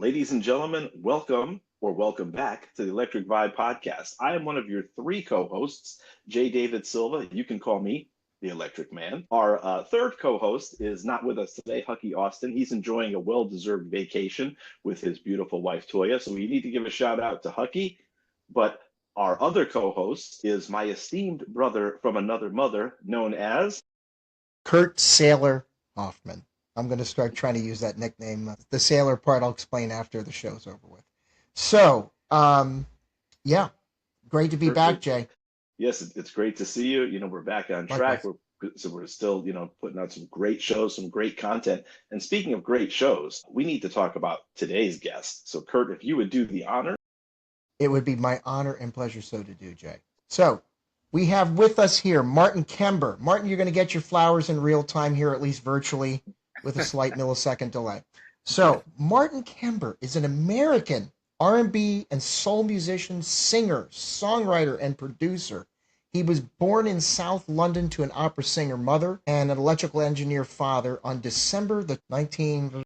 Ladies and gentlemen, welcome back to the Electric Vibe podcast. I am one of your three co-hosts, J. David Silva. You can call me the Electric Man. Our third co-host is not with us today, Hucky Austin. He's enjoying a well-deserved vacation with his beautiful wife, Toya. So we need to give a shout out to Hucky. But our other co-host is my esteemed brother from another mother, known as Kurt Sailor Hoffman. I'm going to start trying to use that nickname. The sailor part I'll explain after the show's over with. So, yeah, great to be back, Jay. Yes, it's great to see you. We're back on track. We're still, putting out some great shows, some great content. And speaking of great shows, we need to talk about today's guest. So, Kurt, if you would do the honor. It would be my honor and pleasure so to do, Jay. So, we have with us here Martin Kember. Martin, you're going to get your flowers in real time here, at least virtually, with a slight millisecond delay. So, Martin Kember is an American R&B and soul musician, singer, songwriter, and producer. He was born in South London to an opera singer mother and an electrical engineer father on December the 19th.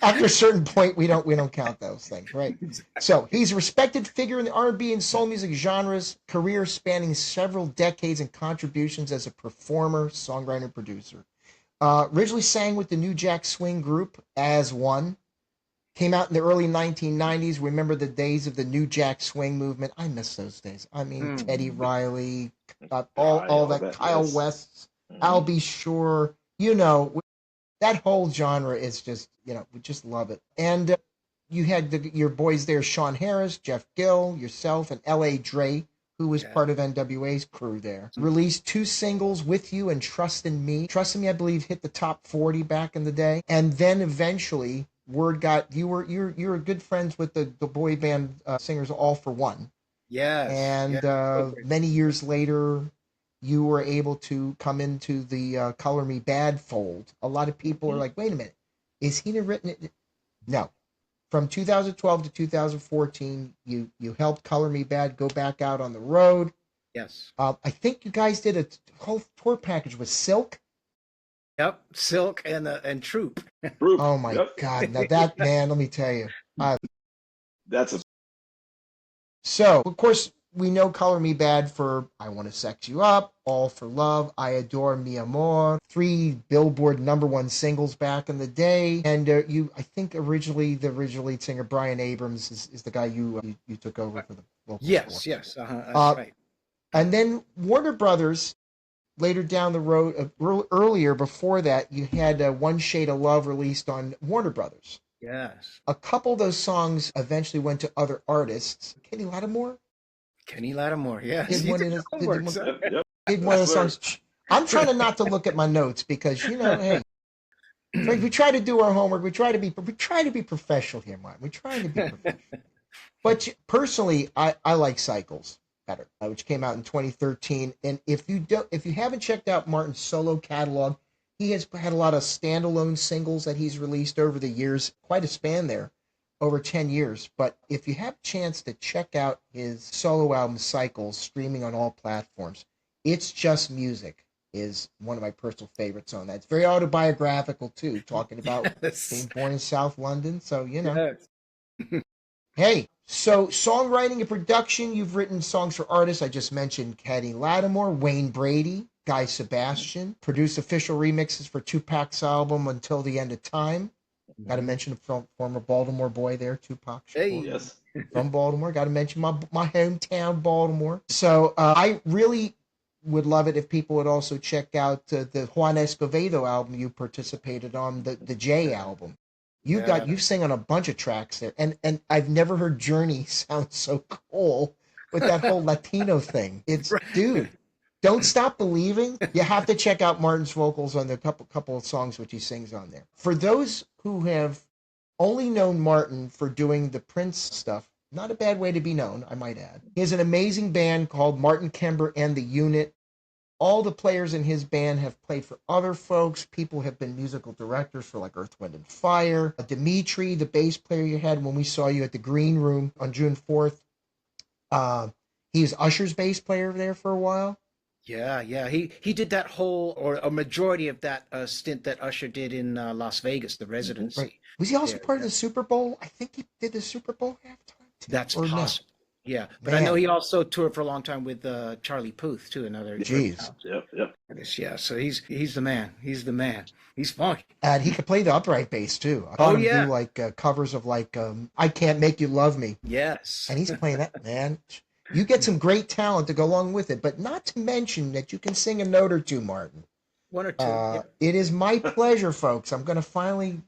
After a certain point, we don't count those things, right? So he's a respected figure in the R&B and soul music genres, career spanning several decades and contributions as a performer, songwriter, and producer. Originally sang with the New Jack Swing group as one. Came out in the early 1990s. Remember the days of the New Jack Swing movement? I miss those days. I mean, Teddy Riley, all that, Kyle West, I'll Be Sure. That whole genre is just, we just love it. And you had your boys there, Sean Harris, Jeff Gill, yourself, and L.A. Dre, who was part of NWA's crew there. Released 2 singles, With You and Trust in Me. Trust in Me, I believe, hit the top 40 back in the day. And then eventually, word got, you're good friends with the boy band singers All for One. Yes. And many years later, you were able to come into the Color Me Bad fold. A lot of people are like, wait a minute, is he written it? No. From 2012 to 2014, you helped Color Me Bad go back out on the road. Yes. I think you guys did a whole tour package with Silk. Yep, Silk and Troop. Oh my God! Now that, man, let me tell you, So of course we know Color Me Bad for I Want to Sex You Up, All for Love, I Adore Mi Amor, 3 Billboard #1 singles back in the day, and I think originally the original lead singer Brian Abrams is the guy you took over for the vocals. Yes, that's right. And then Warner Brothers. Later down the road, earlier before that, you had One Shade of Love released on Warner Brothers. Yes. A couple of those songs eventually went to other artists. Kenny Lattimore, yes. Did one of those songs. I'm trying not to look at my notes because hey, we try to do our homework. We try to be professional here, Martin. We're trying to be professional. But personally, I like Cycles better, which came out in 2013. And if you haven't checked out Martin's solo catalog, he has had a lot of standalone singles that he's released over the years, quite a span there, over 10 years. But if you have a chance to check out his solo album Cycles, streaming on all platforms, It's Just Music is one of my personal favorites on that. It's very autobiographical too, talking about being born in South London. So Hey, so songwriting and production, you've written songs for artists. I just mentioned Kenny Lattimore, Wayne Brady, Guy Sebastian, produced official remixes for Tupac's album Until the End of Time. Got to mention the former Baltimore boy there, Tupac. Yes. From Baltimore. Got to mention my hometown, Baltimore. So I really would love it if people would also check out the Juan Escovedo album you participated on, the J album. You sing on a bunch of tracks there, and I've never heard Journey sound so cool with that whole Latino thing. It's dude, Don't Stop Believing. You have to check out Martin's vocals on the couple of songs which he sings on there. For those who have only known Martin for doing the Prince stuff, not a bad way to be known, I might add. He has an amazing band called Martin Kember and the Unit. All the players in his band have played for other folks. People have been musical directors for like Earth, Wind, and Fire. Dimitri, the bass player you had when we saw you at the Green Room on June 4th, he was Usher's bass player there for a while. Yeah. He did that whole or a majority of that stint that Usher did in Las Vegas, the Right. residency Was he also there. part of Yeah. the Super Bowl? I think he did the Super Bowl halftime too, That's or no? possible. Yeah, but I know Man, he also toured for a long time with Charlie Puth too, another very jeez. talented Yep. artist. Yeah, so he's the man. He's the man. He's funky. And he could play the upright bass too. I saw Oh him do yeah. like covers of like "I Can't Make You Love Me," Yes. and he's playing that. Man, you get some great talent to go along with it, but not to mention that you can sing a note or two, Martin. One or two. Yeah. It is my pleasure, folks. I'm going to finally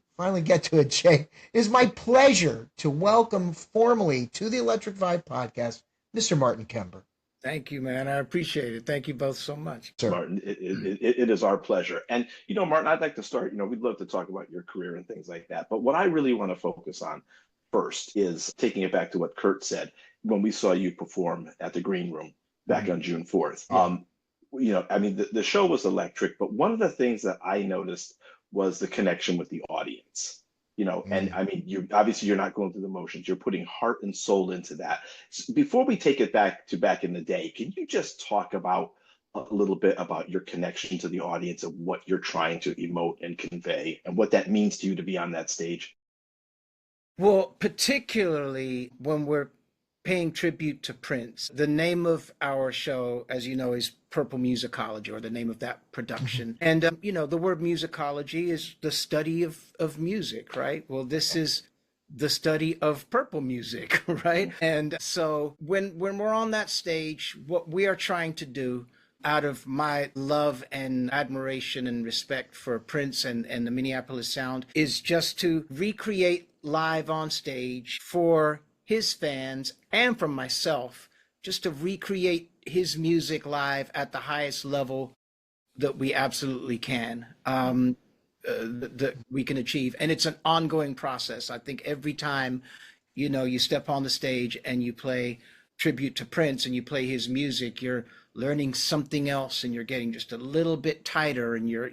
get to it, Jay. It is my pleasure to welcome formally to the Electric Vibe podcast, Mr. Martin Kember. Thank you, man. I appreciate it. Thank you both so much. Sir. Martin, it is our pleasure. And, Martin, I'd like to start, we'd love to talk about your career and things like that. But what I really want to focus on first is taking it back to what Kurt said when we saw you perform at the Green Room back on June 4th. Yeah. I mean, the show was electric, but one of the things that I noticed was the connection with the audience. And I mean, you're not going through the motions. You're putting heart and soul into that. Before we take it back in the day, can you just talk about a little bit about your connection to the audience and what you're trying to emote and convey and what that means to you to be on that stage? Well, particularly when we're paying tribute to Prince. The name of our show, as you know, is Purple Musicology, or the name of that production. And, the word musicology is the study of music, right? Well, this is the study of purple music, right? And so when we're on that stage, what we are trying to do out of my love and admiration and respect for Prince and the Minneapolis sound is just to recreate live on stage for his fans and from myself, just to recreate his music live at the highest level that we absolutely can, that we can achieve. And it's an ongoing process. I think every time, you step on the stage and you play tribute to Prince and you play his music, you're learning something else and you're getting just a little bit tighter and you're,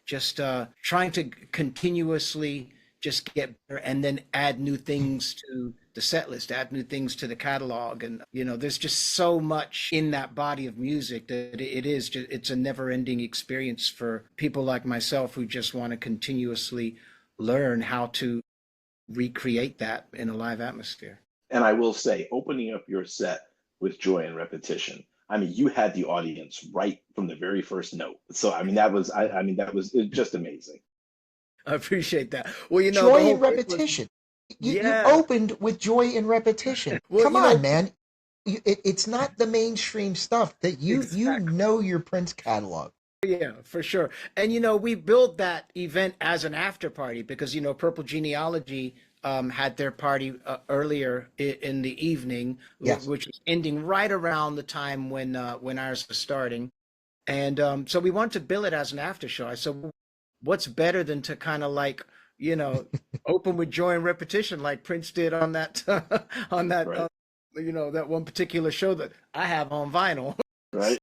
just trying to continuously just get better and then add new things to the set list, add new things to the catalog. And, there's just so much in that body of music that it's a never ending experience for people like myself who just want to continuously learn how to recreate that in a live atmosphere. And I will say, opening up your set with joy and repetition. I mean, you had the audience right from the very first note. So, I mean, that was just amazing. I appreciate that. Well, joy and repetition. You Yeah. opened with joy and repetition. Well, Come on, man. It's not the mainstream stuff that you Exactly. know your Prince catalog. Yeah, for sure. And we built that event as an after party because Purple Genealogy had their party earlier in the evening, Yes. which was ending right around the time when ours was starting. And so we wanted to bill it as an after show. I said, "Well, what's better than to kind of like, open with joy and repetition like Prince did on that on that Right. that one particular show that I have on vinyl." Right.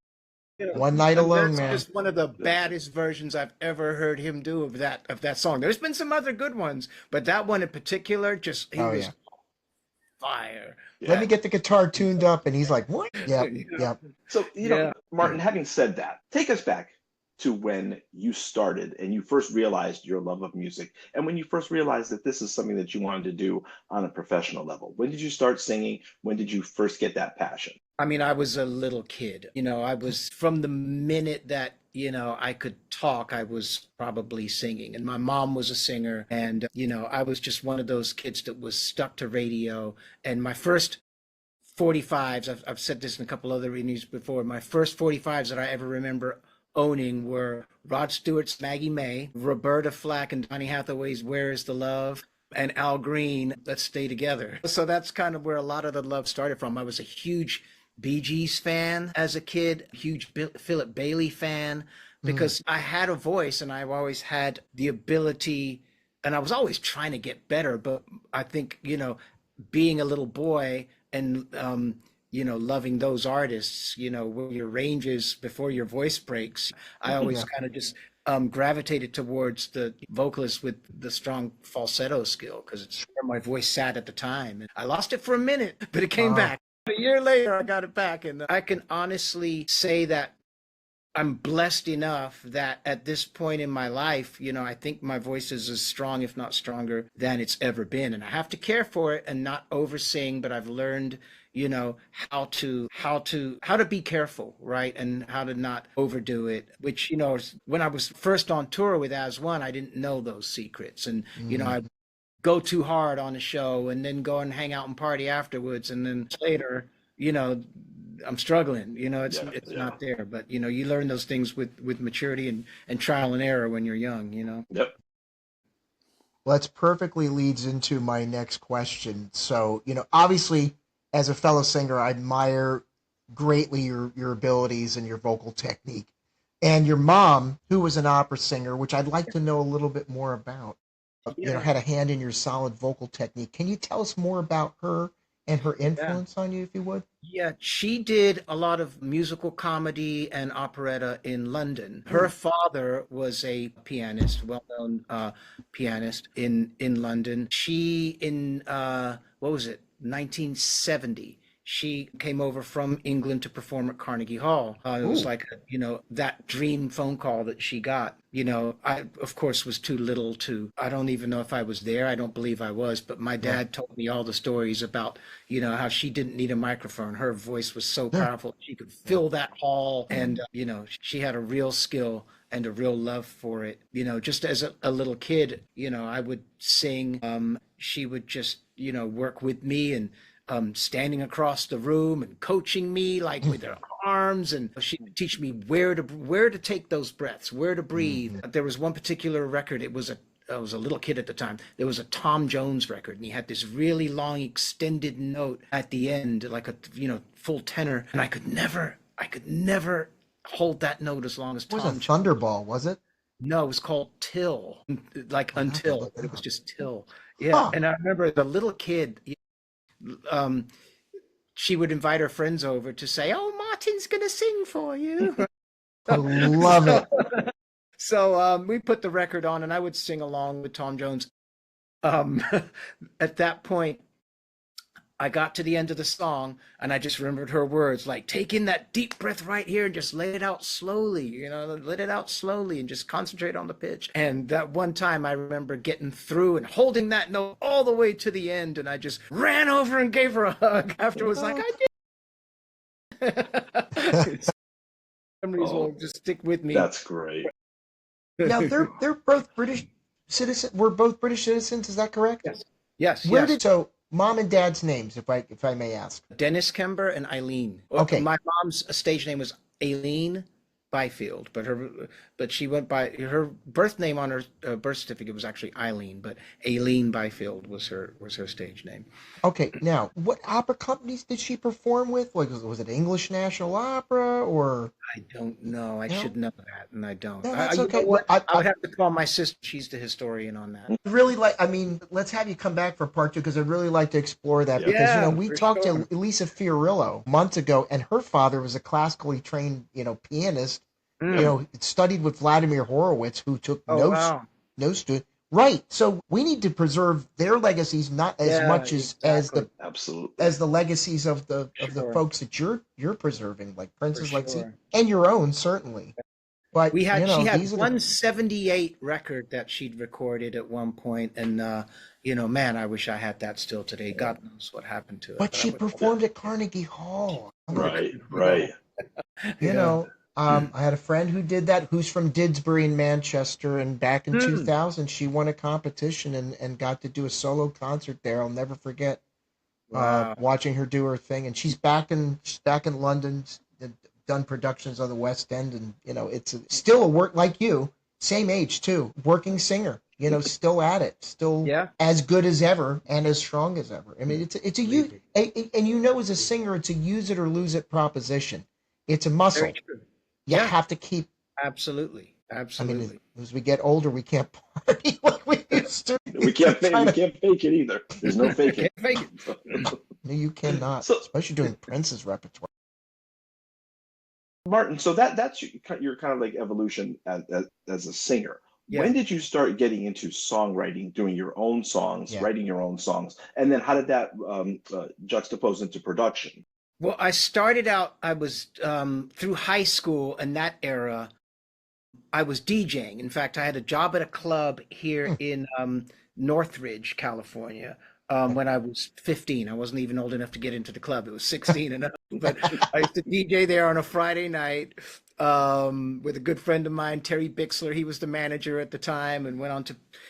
One night And alone, that's man. just one of the baddest versions I've ever heard him do of that song. There's been some other good ones, but that one in particular, he Oh, was yeah. fire. Let me get the guitar tuned up, and he's like, "What? Yep, Yeah. yep." So, Yeah. Martin, having said that, take us back to when you started and you first realized your love of music and when you first realized that this is something that you wanted to do on a professional level. When did you start singing? When did you first get that passion? I mean, I was a little kid. I was from the minute that, I could talk, I was probably singing. And my mom was a singer. And, I was just one of those kids that was stuck to radio. And my first 45s, I've said this in a couple other interviews before, my first 45s that I ever remember owning were Rod Stewart's Maggie May, Roberta Flack and Donny Hathaway's Where Is the Love, and Al Green, Let's Stay Together. So that's kind of where a lot of the love started from. I was a huge Bee Gees fan as a kid, huge Philip Bailey fan, because I had a voice and I've always had the ability, and I was always trying to get better. But I think, being a little boy and, loving those artists, where your ranges before your voice breaks, I always Yeah. kind of just gravitated towards the vocalist with the strong falsetto skill because it's where my voice sat at the time. And I lost it for a minute, but it came back. A year later, I got it back. And I can honestly say that I'm blessed enough that at this point in my life, I think my voice is as strong, if not stronger, than it's ever been. And I have to care for it and not oversing, but I've learned, how to be careful, right? And how to not overdo it, which, when I was first on tour with As One, I didn't know those secrets. And, I go too hard on a show and then go and hang out and party afterwards. And then later, I'm struggling, it's Yeah. not there, but you learn those things with maturity and trial and error when you're young. Yep. Well, that's perfectly leads into my next question. So, obviously, as a fellow singer, I admire greatly your abilities and your vocal technique. And your mom, who was an opera singer, which I'd like to know a little bit more about, Yeah. had a hand in your solid vocal technique. Can you tell us more about her and her Yeah. influence on you, if you would? Yeah, she did a lot of musical comedy and operetta in London. Her father was a pianist, well-known pianist in London. She in what was it, 1970. She came over from England to perform at Carnegie Hall. It was Ooh. like, that dream phone call that she got. I, of course, was too little to, I don't even know if I was there. I don't believe I was, but my Yeah. dad told me all the stories about, how she didn't need a microphone. Her voice was so Yeah. powerful. She could fill that hall. And, she had a real skill and a real love for it. Just as a little kid, I would sing. She would just, work with me and standing across the room and coaching me like with her arms, and she would teach me where to take those breaths, where to breathe. There was one particular record. I was a little kid at the time. There was a Tom Jones record, and he had this really long extended note at the end, like a full tenor, and I could never hold that note as long as It was Tom a Jones. Thunderball, was it? No, it was called Till, like I'll have to until, look but it it was up. just Till. Yeah, Huh. and I remember as a little kid, um, she would invite her friends over to say, "Oh, Martin's gonna sing for you." I love it. So we put the record on, and I would sing along with Tom Jones. Um, at that point, I got to the end of the song, and I just remembered her words, like, take in that deep breath right here and just let it out slowly, let it out slowly and just concentrate on the pitch. And that one time I remember getting through and holding that note all the way to the end, and I just ran over and gave her a hug afterwards, like, I did. Memories will Oh, just stick with me. that's great. Now they're both British citizens. We're both British citizens. Is that correct? Yes, yes, Where yes. did mom and dad's names, if I may ask? Dennis Kember and Eileen. Well, Okay. my mom's stage name was Aileen Byfield, but she went by her birth name on her birth certificate was actually Eileen, but Aileen Byfield was her stage name. Okay. Now, what opera companies did she perform with? Like, was it English National Opera or I don't know. I no? should know that, and I don't. No, that's You know okay. Well, what? I would have to call my sister. She's the historian on that. really like. I mean, let's have you come back for part two because I'd really like to explore that Yeah. because Yeah, we for talked sure. to Elisa Fiorillo months ago, and her father was a classically trained pianist. Yep. Studied with Vladimir Horowitz, who took Oh wow. no student. Right. So we need to preserve their legacies not as Yeah, much as exactly. Absolutely. the legacies of the Sure. folks that you're preserving, like For Prince's legacy sure. and your own certainly. But She had these are the 178 record that she'd recorded at one point, and man, I wish I had that still today. God knows what happened to it. but But I she would, performed at Carnegie Hall. Right, right. You yeah. know, I had a friend who did that, who's from Didsbury in Manchester, and back in Hmm. 2000, she won a competition and got to do a solo concert there. I'll never forget Wow. watching her do her thing. And she's back in London, done productions on the West End, and it's still a work like you, same age too, working singer. Still at it, still Yeah. as good as ever and as strong as ever. I mean, it's a use, Completely. and as a singer, it's a use it or lose it proposition. It's a Very muscle. true. You Yeah. have to keep. Absolutely. I mean, Absolutely. as we get older, we can't party like we used to. We can't fake, Trying we to- can't fake it either. There's no faking. Can't fake it. No, you cannot, So, especially doing Prince's repertoire. Martin, so that's your kind of like evolution as a singer. Yeah. When did you start getting into songwriting, doing your own songs, Yeah. writing your own songs, and then how did that juxtapose into production? Well, I started out, I was through high school and that era, I was DJing. In fact, I had a job at a club here Hmm. in Northridge, California, when I was 15. I wasn't even old enough to get into the club. It was 16 and up. But I used to DJ there on a Friday night with a good friend of mine, Terry Bixler. He was the manager at the time and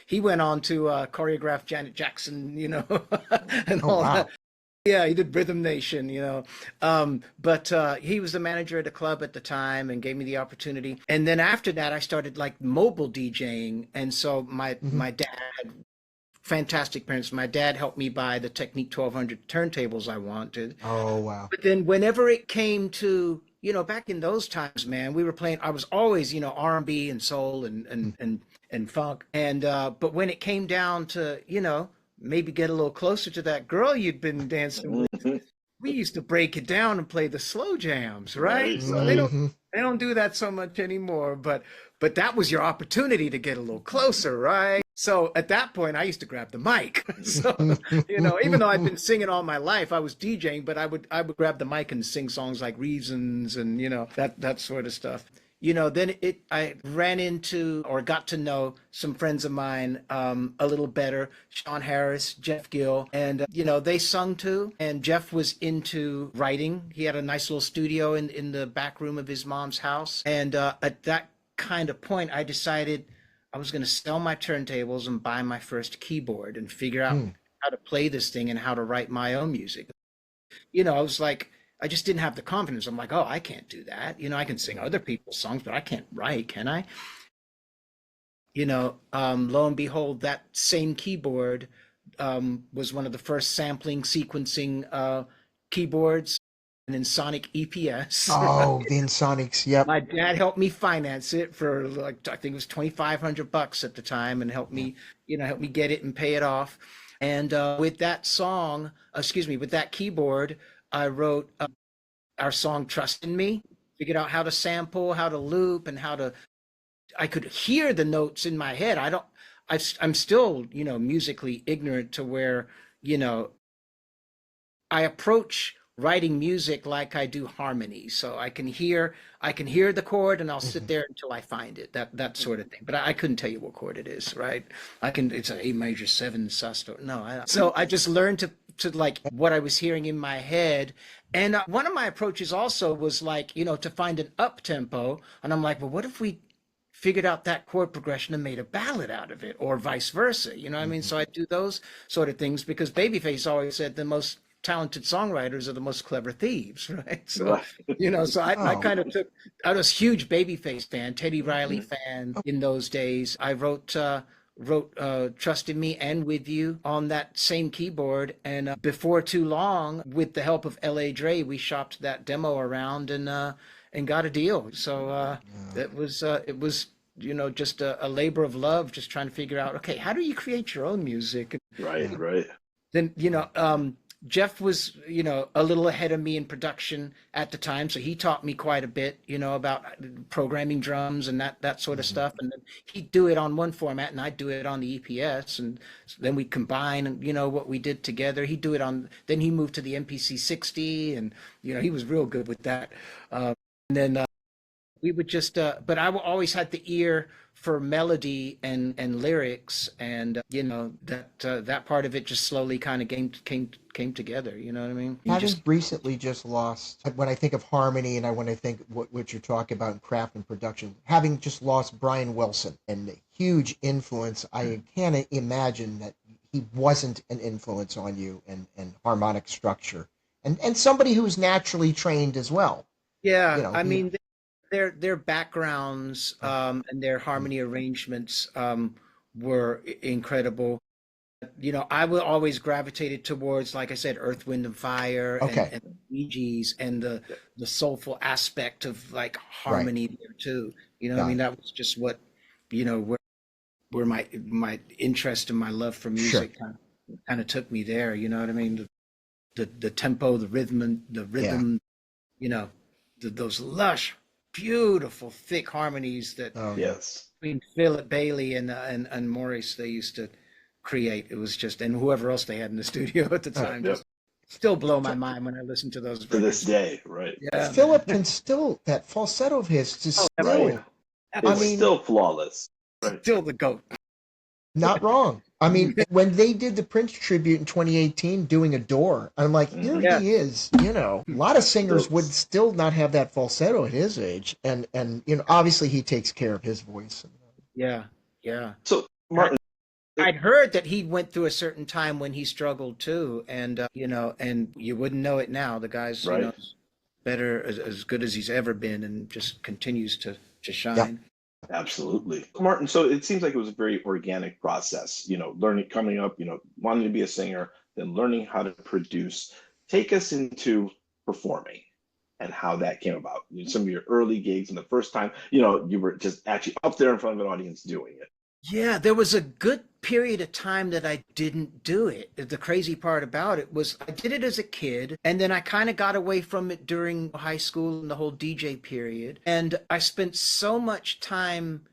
he went on to choreograph Janet Jackson, and Oh all that. wow. Yeah, he did Rhythm Nation, but he was the manager at the club at the time and gave me the opportunity. And then after that, I started like mobile DJing. And so my Hmm. my dad, fantastic parents, my dad helped me buy the Technique 1200 turntables I wanted. Oh wow. But then whenever it came to, back in those times, man, we were playing, I was always, R&B and soul and funk. And but when it came down to, maybe get a little closer to that girl you'd been dancing with, Mhm. we used to break it down and play the slow jams, right? Right, So they right. don't Hmm. they don't do that so much anymore, but that was your opportunity to get a little closer, right? So at that point, I used to grab the mic. So, even though I've been singing all my life, I was DJing, but I would grab the mic and sing songs like Reasons and that sort of stuff. Then I ran into or got to know some friends of mine a little better, Sean Harris, Jeff Gill, and they sung too. And Jeff was into writing. He had a nice little studio in the back room of his mom's house. And at that kind of point, I decided I was going to sell my turntables and buy my first keyboard and figure out how to play this thing and how to write my own music. I was like, I just didn't have the confidence. I'm like, oh, I can't do that. I can sing other people's songs, but I can't write, can I? Lo and behold, that same keyboard was one of the first sampling sequencing keyboards and in Sonic EPS. Oh, the Insonics. Yep. My dad helped me finance it for like I think it was $2,500 at the time, and helped Yeah. me get it and pay it off. And with that song, excuse me, with that keyboard, I wrote our song "Trust in Me." Figured out how to sample, how to loop, and how to. I could hear the notes in my head. I don't. I'm still musically ignorant to where you know I approach writing music like I do harmony. So I can hear the chord and I'll sit Mhm. there until I find it. That sort of thing. But I couldn't tell you what chord it is, right? It's an A major seven sus. No, so I just learned to like what I was hearing in my head. And one of my approaches also was like, to find an up tempo. And I'm like, well, what if we figured out that chord progression and made a ballad out of it, or vice versa? You know what I mean? Mhm. So I do those sort of things because Babyface always said the most talented songwriters are the most clever thieves, right? So, Right. so I Oh. kind of I was a huge Babyface fan, Teddy Riley Mhm. fan Oh. in those days. I wrote Trust in Me and With You on that same keyboard. And before too long, with the help of L.A. Dre, we shopped that demo around and got a deal. So Yeah. it was just a labor of love, just trying to figure out, okay, how do you create your own music? Right, Yeah. right. Then Jeff was a little ahead of me in production at the time, so he taught me quite a bit about programming drums and that sort of Mhm. stuff. And then he'd do it on one format and I'd do it on the EPS, and then we combine what we did together. He'd do it on, then he moved to the MPC 60, and he was real good with that. And then we would just but always had the ear for melody and lyrics, and that part of it just slowly kind of came together, you know what I mean? You Having just recently just lost, when I think of harmony and when I think what you're talking about in craft and production, having just lost Brian Wilson and the huge influence, I can't imagine that he wasn't an influence on you and harmonic structure and somebody who's naturally trained as well. yeah, I He, mean their backgrounds yeah. and their Mm. harmony arrangements were incredible. I will always gravitated towards, like I said, Earth, Wind, and Fire and Okay. and Bee Gees, and the soulful aspect of like Right. harmony there too. I Got mean, it. that was just what where my interest and my love for Sure. music kind of took me there. You know what I mean? The tempo, the rhythm, the Yeah. rhythm. You know, those lush, beautiful, thick harmonies that Oh yeah. Yes. between Philip Bailey and Maurice they used to create. It was just, and whoever else they had in the studio at the Uh, time, Yep. just Still blow my mind when I listen to those To this records. day, right? Yeah, Philip man. can still, that falsetto of his is Oh, still, Right. I It's mean, still flawless. Right. Still the GOAT. not wrong. I mean, when they did the Prince tribute in 2018, doing Adore, I'm like, here Mhm. Yeah. he is. You know, a lot of singers would Those- still not have that falsetto at his age, and you know, obviously he takes care of his voice. Yeah, yeah. So, I, Martin, I'd heard that he went through a certain time when he struggled too, and and you wouldn't know it now. The guy's, right? better, as good as he's ever been, and just continues to Yeah. shine. Absolutely. Martin, so it seems like it was a very organic process, learning, coming up, wanting to be a singer, then learning how to produce. Take us into performing and how that came about. Some of your early gigs and the first time, you were just actually up there in front of an audience doing it. Yeah, there was a good period of time that I didn't do it. The crazy part about it was I did it as a kid, and then I kind of got away from it during high school and the whole DJ period. And I spent so much time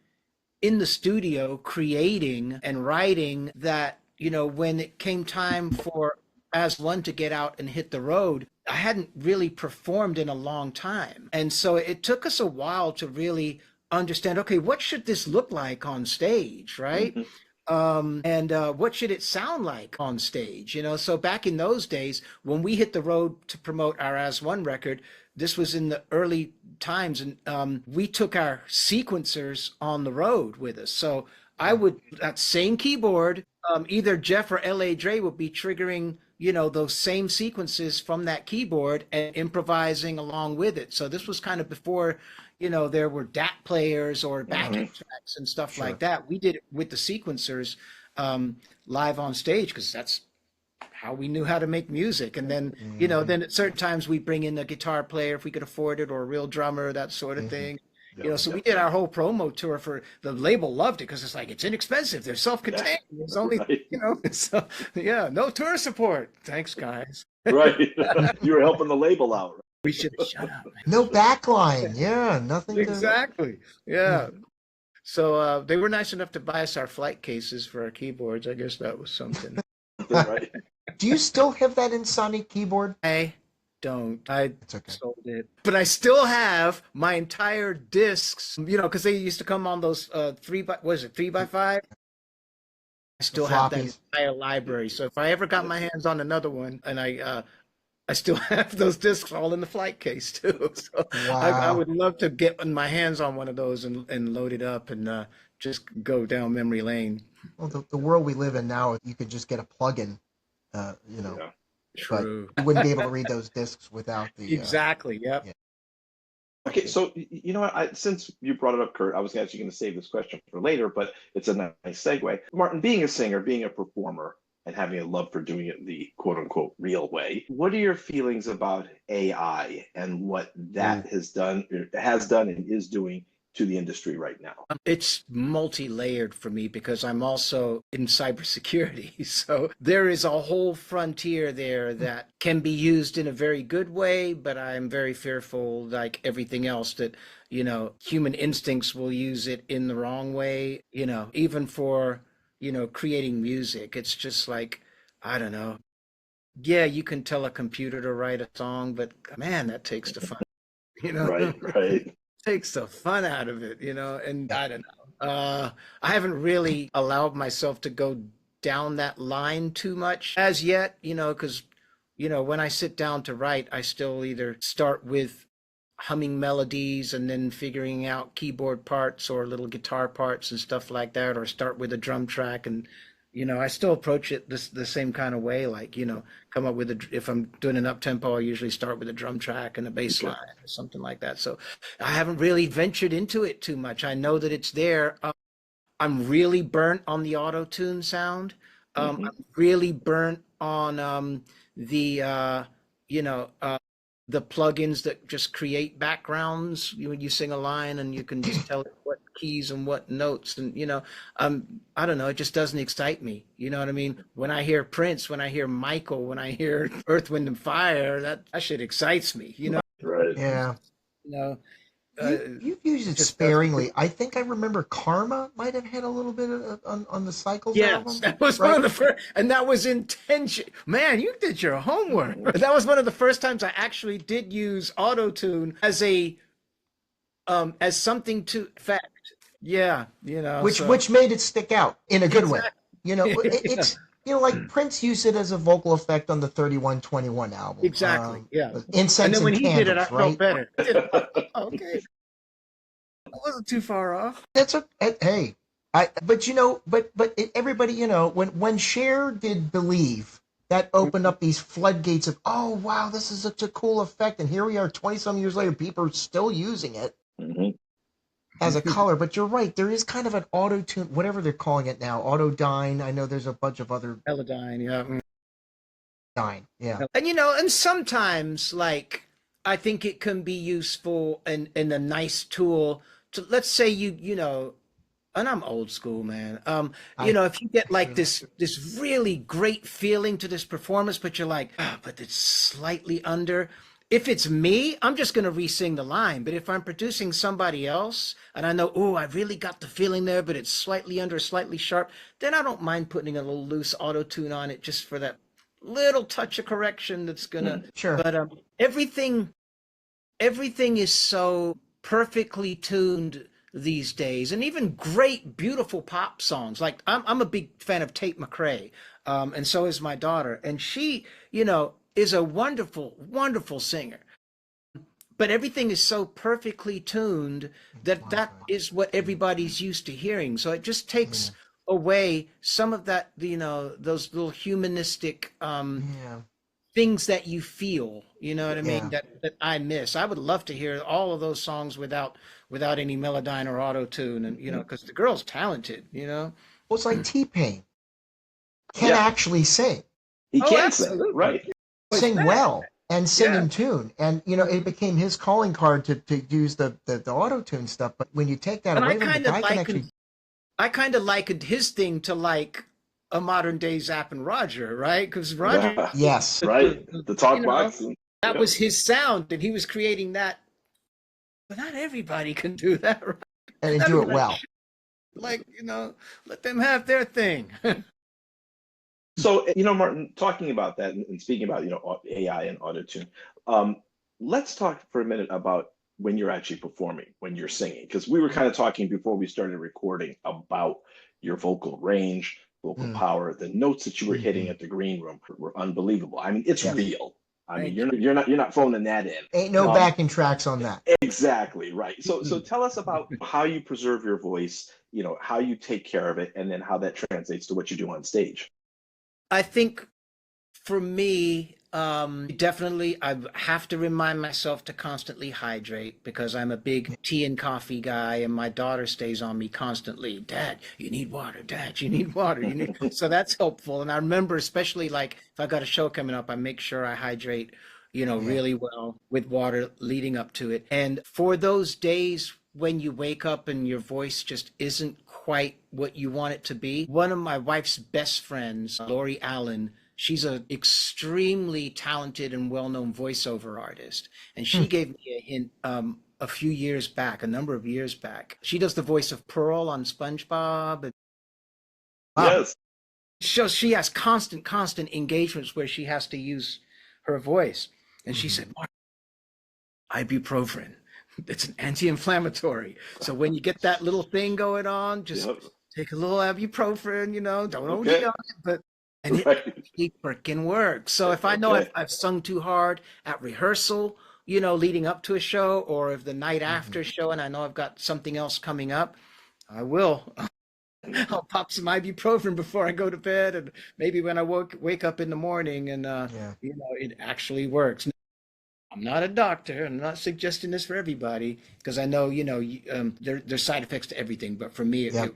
in the studio creating and writing that, when it came time for as one to get out and hit the road, I hadn't really performed in a long time. And so it took us a while to really understand, okay, what should this look like on stage, right? Mhm. And what should it sound like on stage? So back in those days, when we hit the road to promote our As One record, this was in the early times, and we took our sequencers on the road with us. So I would, that same keyboard, either Jeff or L.A. Dre would be triggering, those same sequences from that keyboard and improvising along with it. So this was kind of before, there were DAT players or backing tracks and stuff Sure. like that. We did it with the sequencers live on stage because that's how we knew how to make music. And then, then at certain times we bring in a guitar player if we could afford it, or a real drummer, that sort of thing. So we did our whole promo tour for the label, loved it because it's like, it's inexpensive. They're self-contained. It's only, Right. so yeah, no tour support. Thanks, guys. Right. You were helping the label out. We should have shut up. No backline. Yeah, nothing to. Exactly. Yeah. So they were nice enough to buy us our flight cases for our keyboards. I guess that was something. Right. Do you still have that Insonic keyboard? I don't. I It's okay. sold it. But I still have my entire discs, because they used to come on those 3x5? I still have that floppies. entire library. So if I ever got my hands on another one, and I still have those discs all in the flight case too. So I Wow. would love to get my hands on one of those and load it up and just go down memory lane. Well, the world we live in now, you could just get a plug-in, Yeah. but True. you wouldn't be able to read those discs without the. Exactly. Yep. Yeah. Okay, so you know what? Since you brought it up, Kurt, I was actually going to save this question for later, but it's a nice segue. Martin, being a singer, being a performer, and having a love for doing it the quote unquote real way, what are your feelings about AI and what that has done and is doing to the industry right now? It's multi-layered for me because I'm also in cybersecurity. So there is a whole frontier there that can be used in a very good way, but I'm very fearful, like everything else, that, human instincts will use it in the wrong way, even for, creating music. It's just like, I don't know. Yeah, you can tell a computer to write a song, but man, that takes the fun, Right, right. takes the fun out of it, and I don't know. I haven't really allowed myself to go down that line too much as yet, because, when I sit down to write, I still either start with humming melodies and then figuring out keyboard parts or little guitar parts and stuff like that, or start with a drum track. And, I still approach it the same kind of way, like, come up with if I'm doing an up tempo, I usually start with a drum track and a bass line or something like that. So I haven't really ventured into it too much. I know that it's there. I'm really burnt on the auto-tune sound. Mhm. I'm really burnt on the plugins that just create backgrounds. You sing a line and you can just tell it what keys and what notes, and I don't know, it just doesn't excite me. You know what I mean? When I hear Prince, when I hear Michael, when I hear Earth, Wind and Fire, that shit excites me. Right. Yeah. You know, You've used it just doesn't. sparingly. I think I remember Karma might have had a little bit on the Cycles Yes, album, that was one right? of the first, and that was intention. Man, you did your homework. That was one of the first times I actually did use autotune as something to affect. Yeah, so Which made it stick out in a good way. exactly. Yeah, It's like Prince used it as a vocal effect on the 3121 album, exactly. Yeah. And Incense then when and he did it, I Candles, felt right? better. Okay, I wasn't too far off. That's a hey, but everybody, when Cher did Believe, that opened up these floodgates of, oh wow, this is such a cool effect, and here we are 20 some years later, people are still using it Mhm. as a color. But you're right, there is kind of an auto tune, whatever they're calling it now, autodyne. I know there's a bunch of other Elodyne, yeah. dyne, yeah. And sometimes, like, I think it can be useful and a nice tool to, let's say and I'm old school, man. I If you get like sure that. this really great feeling to this performance, but you're like, but it's slightly under. If it's me, I'm just gonna re-sing the line. But if I'm producing somebody else and I know, oh, I really got the feeling there, but it's slightly under, slightly sharp, then I don't mind putting a little loose auto tune on it just for that little touch of correction that's gonna. Sure. But everything is so perfectly tuned these days, and even great beautiful pop songs, like I'm a big fan of Tate McRae, and so is my daughter, and she is a wonderful singer, but everything is so perfectly tuned that Wi-Fi. is what everybody's used to hearing, so it just takes Yeah. away some of that, those little humanistic Yeah. things that you feel, you know what I mean, Yeah. that I miss. I would love to hear all of those songs without any melodyne or auto tune, and because the girl's talented. Well, it's like T-Pain can Yeah, actually sing, he Oh, can sing, absolutely. right? What's sing that? well, and sing Yeah. in tune. And it became his calling card to use the auto tune stuff. But when you take that And away from him, the guy can actually. I kind of likened his thing to like a modern day Zapp and Roger, right? Because Roger, Yeah, Yes, right. the- The you talk know, box. And, that yep. was his sound, and he was creating that. But not everybody can do that, right? and That'd do be it well. like, let them have their thing. So, Martin, talking about that and speaking about, AI and autotune, um, let's talk for a minute about when you're actually performing, when you're singing, because we were kind of talking before we started recording about your vocal range, vocal Mm, power, the notes that you were hitting hmm. at the green room were unbelievable. I mean, it's Yes. real. I mean, Thank you. you're not phoning that in. Ain't no Um, backing tracks on that. exactly right. So Mm. tell us about how you preserve your voice, how you take care of it, and then how that translates to what you do on stage. I think for me, definitely, I have to remind myself to constantly hydrate because I'm a big tea and coffee guy, and my daughter stays on me constantly. Dad, you need water. Dad, you need water. You need. So that's helpful. And I remember, especially like if I got a show coming up, I make sure I hydrate, Yeah. really well with water leading up to it. And for those days when you wake up and your voice just isn't quite what you want it to be, one of my wife's best friends, Lori Allen, she's an extremely talented and well-known voiceover artist, and she Hmm. gave me a hint a number of years back. She does the voice of Pearl on SpongeBob, and Wow. Yes. so she has constant engagements where she has to use her voice. And she Hmm. said, Mark, ibuprofen. It's an anti-inflammatory. So when you get that little thing going on, just Yep. take a little ibuprofen, don't OD Okay. on it, and it Right. actually freaking works. So if I know Okay. I've sung too hard at rehearsal, leading up to a show, or if the night Hmm. after a show and I know I've got something else coming up, I will. I'll pop some ibuprofen before I go to bed, and maybe when I wake up in the morning, and Yeah. it actually works. I'm not a doctor. I'm not suggesting this for everybody because I know, there's side effects to everything. But for me, Yeah. it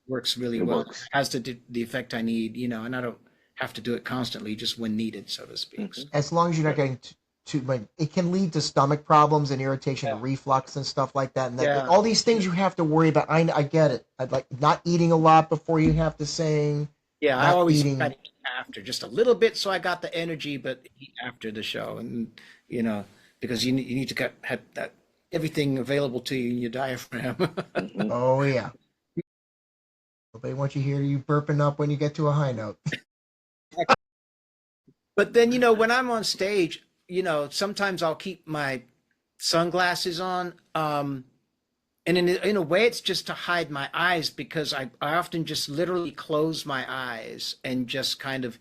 works really It well. works. Has the effect I need, and I don't have to do it constantly, just when needed, so to speak. Mhm. As long as you're not Right. getting too much, it can lead to stomach problems and irritation and reflux and stuff like that. And that Yeah, all these things you have to worry about. I get it. I'd like not eating a lot before you have to sing, yeah. I not always try eating. to eat after, just a little bit, so I got the energy, but eat after the show, and you know, because you need to get have that everything available to you in your diaphragm. Mhm. Oh yeah. Nobody wants you hear you burping up when you get to a high note. But then, when I'm on stage, sometimes I'll keep my sunglasses on. And in a way, it's just to hide my eyes because I often just literally close my eyes and just kind of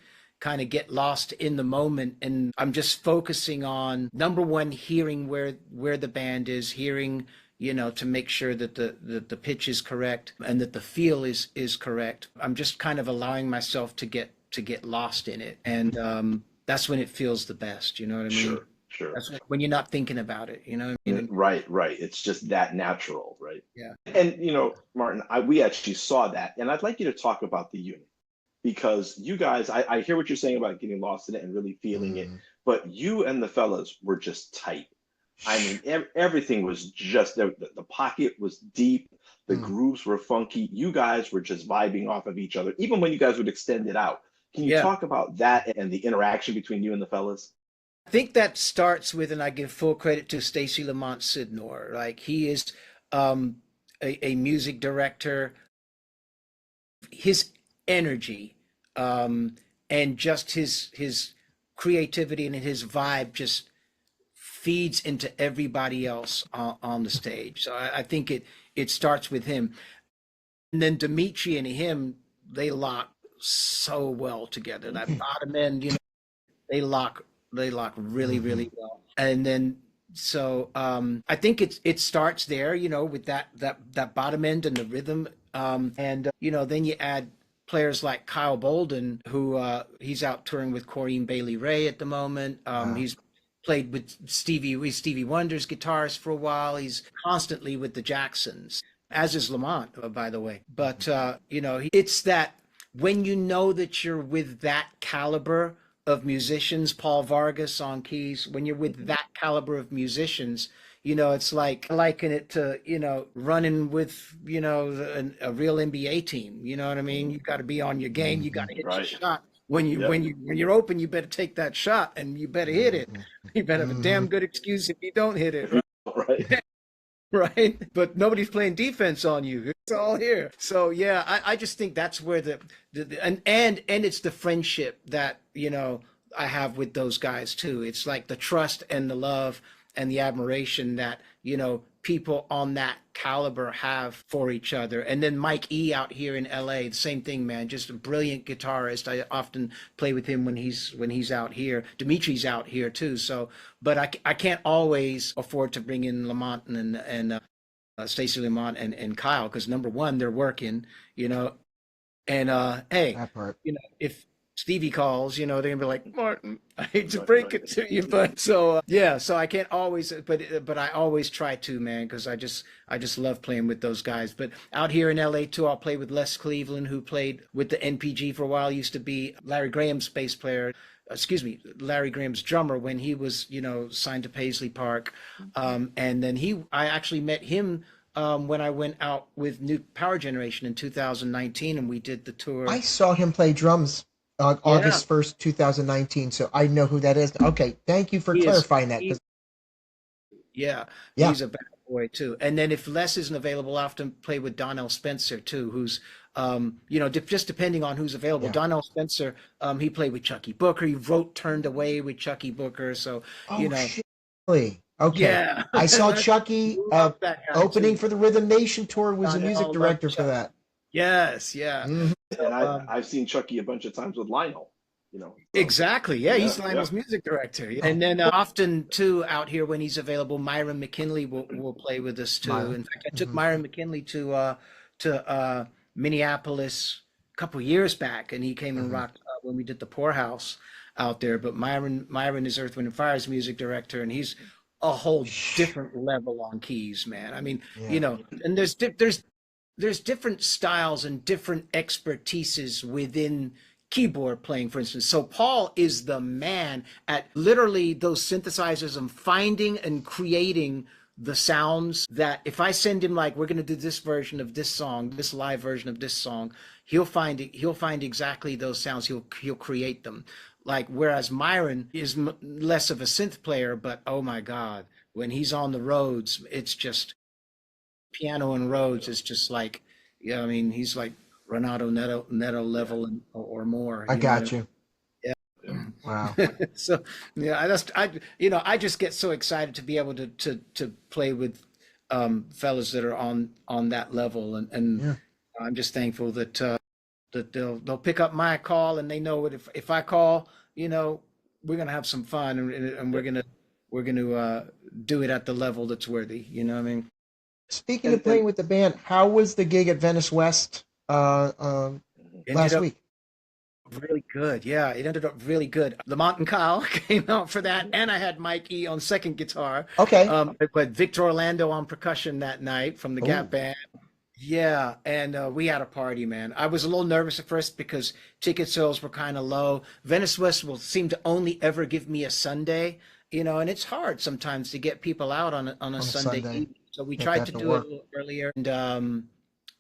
get lost in the moment. And I'm just focusing on, number one, hearing where the band is, hearing, to make sure that the pitch is correct and that the feel is correct. I'm just kind of allowing myself to get lost in it. And that's when it feels the best, you know what I mean? Sure, sure. That's when you're not thinking about it, you know what I mean? Right, right. It's just that natural, right? Yeah. And Martin, we actually saw that, and I'd like you to talk about the unit because you guys, I hear what you're saying about getting lost in it and really feeling it, Mm. but you and the fellas were just tight. I mean, everything was just the pocket was deep, the Mm. grooves were funky. You guys were just vibing off of each other, even when you guys would extend it out. Can you Yeah. talk about that and the interaction between you and the fellas? I think that starts with, and I give full credit to Stacy Lamont Sidnor. Like he is a music director. His energy and just his creativity and his vibe just feeds into everybody else on the stage. So I think it starts with him, and then Dimitri and him, they lock so well together. That bottom end, they lock really Mhm. really well. And then so I think it starts there, with that bottom end and the rhythm, and then you add players like Kyle Bolden, who he's out touring with Corrine Bailey Ray at the moment. Wow. He's played with Stevie Wonder's guitarist for a while. He's constantly with the Jacksons, as is Lamont, by the way. But it's that when you know that you're with that caliber of musicians, Paul Vargas on keys, when you're with that caliber of musicians, it's like I liken it to, running with, a real NBA team. You know what I mean? You got to be on your game. You got Mhm. to hit your Right. shot. Yep. When you're open, you better take that shot and you better hit it. Mhm. You better have a damn Mhm. good excuse if you don't hit If it, you right? right. Right? But nobody's playing defense on you. It's all here. So yeah, I just think that's where and it's the friendship that, I have with those guys too. It's like the trust and the love and the admiration that, people on that caliber have for each other. And then Mike E out here in LA, the same thing, man. Just a brilliant guitarist. I often play with him when he's out here. Dimitri's out here too. So, but I can't always afford to bring in Lamont and Stacy Lamont and Kyle because number one, they're working, you know, and hey, That part. if Stevie calls, they're gonna be like, Martin, I hate to Right, break right. it to you, but so yeah, so I can't always, but I always try to, man, because I just love playing with those guys. But out here in LA too, I'll play with Les Cleveland, who played with the NPG for a while. Used to be Larry Graham's bass player. Excuse me, Larry Graham's drummer when he was, signed to Paisley Park, and then I actually met him when I went out with New Power Generation in 2019, and we did the I tour. saw him play drums Yeah, August 1st, 2019, so I know who that is. Okay, thank you for he is. clarifying that. He, 'Cause yeah, yeah, he's a bad boy too. And then if Les isn't available, I often play with Donnell Spencer too, who's just depending on who's available. yeah. Donnell Spencer, he played with Chucky Booker. He wrote "Turned Away" with Chucky Booker. So you Oh know, shit. Really? Okay. yeah, I saw I Chucky love that guy opening too. for the Rhythm Nation tour, was the music Donnell, love director for Chuck. that. Yes, yeah. Mhm. And So, I've seen Chucky a bunch of times with Lionel, so exactly. Yeah, yeah, he's yeah. Lionel's music director. Yeah. Oh, And then often too out here when he's available, Myron McKinley will play with us too. Myron. In fact, I took Hmm. Myron McKinley to Minneapolis a couple years back, and he came and Hmm. rocked when we did the Poorhouse out there. But Myron is Earth, Wind and Fire's music director, and he's a whole different level on keys, man. I mean, Yeah. and there's different styles and different expertises within keyboard playing, for instance. So Paul is the man at literally those synthesizers and finding and creating the sounds that if I send him like we're going to do this version of this song, this live version of this song, he'll find exactly those sounds. He'll create them. Like whereas Myron is less of a synth player, but oh my God, when he's on the roads, it's just piano and roads is just like, yeah, I mean, he's like Renato Neto level or more. I You know what got you. Wow. I mean? So yeah, I just get so excited to be able to play with fellas that are on that level, and Yeah. I'm just thankful that they'll pick up my call, and they know what if I call, we're gonna have some fun, and we're gonna do it at the level that's worthy. You know what I mean? Speaking of And playing with the band, how was the gig at Venice West Ended last up week? really good. Yeah, it ended up really good. Lamont and Kyle came out for that, and I had Mike E on second guitar. Okay. But Victor Orlando on percussion that night from the Gap Oh, Band. Yeah, and we had a party, man. I was a little nervous at first because ticket sales were kind of low. Venice West will seem to only ever give me a Sunday, and it's hard sometimes to get people out on a on a Sunday Sunday. evening. So we Get tried that to to do it a work. little earlier, and